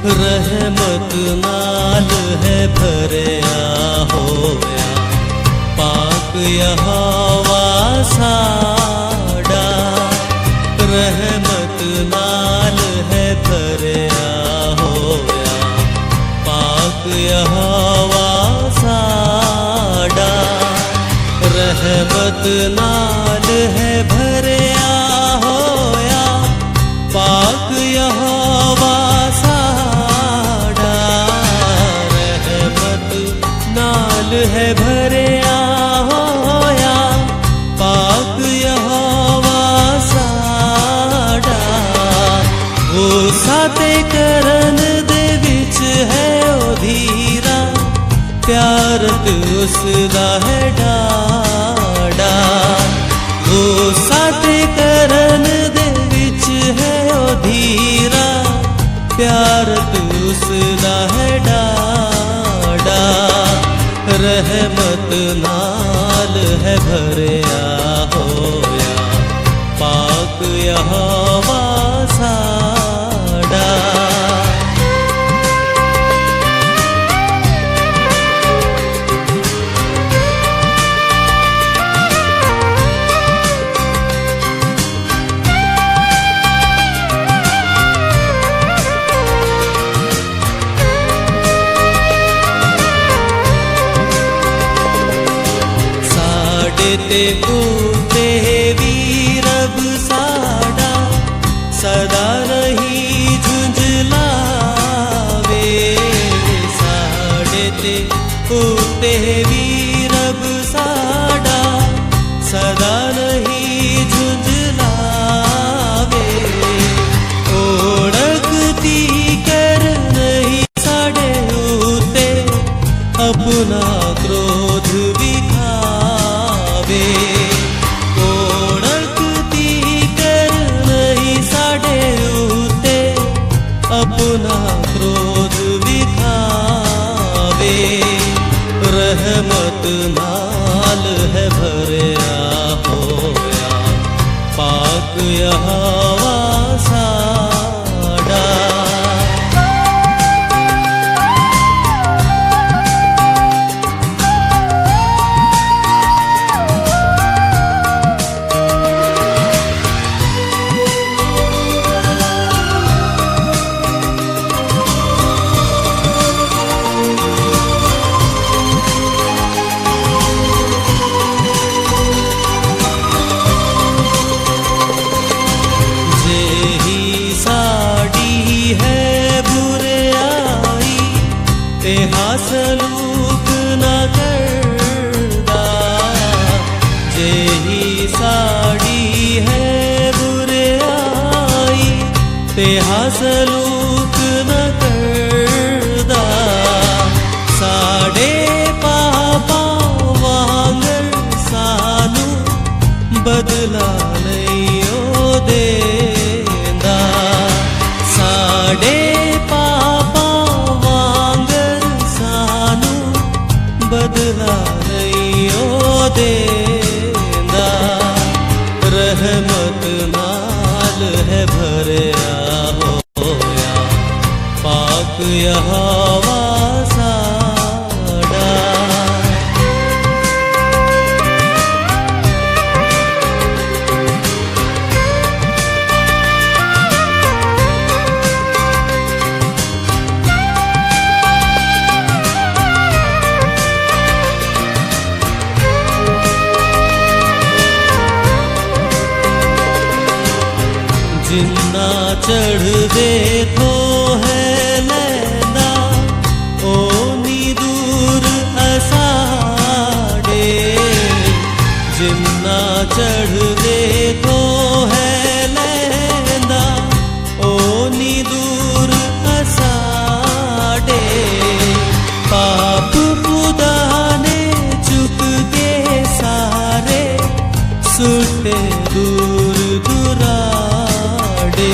रहमत नाल है भरिया होया पाक यहोवा साड़ा। रहमत नाल है भरिया होया पाक यहोवा साड़ा। रहमत नाल है भरिया होया पाक यहोवा साड़ा। रहमत नाल है भरिया होया पाक यहोवा साड़ा। वो साते करन दे विच है ओ धीरा प्यारत उसदा है डाड़ा। वो साते करन दे विच है ओ धीरा प्यारत उसदा है डाड़ा। रहमत नाल है भरिया होया पाक यहोवा साड़ा। ते पूते वीरब साड़ा सदा नहीं झुंझलावे। साड़े ते पूते वीरब साड़ा सदा नहीं झुंझलावे। ओढ़कती कर नहीं साड़े उते अपना क्रोध विखावे। ओढ़कती कर नहीं साड़े उते अपना क्रोध विखावे। रहमत नाल है भरिया होया पाक यहोवा साड़ा। सलूक न करदा जेही साड़ी है बुराई ते सलूक न करदा। साड़े पापा वांगर सानू बदला नहीं ओ देंदा। साड़े बदला नहीं ओ देंदा। रहमत नाल है भरिया होया पाक यहोवा साड़ा। जिन्ना चढ़ देखो है लैंदा ओनी दूर असाड़े। जिन्ना चढ़ देखो है लैंदा ओनी दूर असाड़े। पाप खुदा ने चुक के सारे सुटे दूर दुराड़े।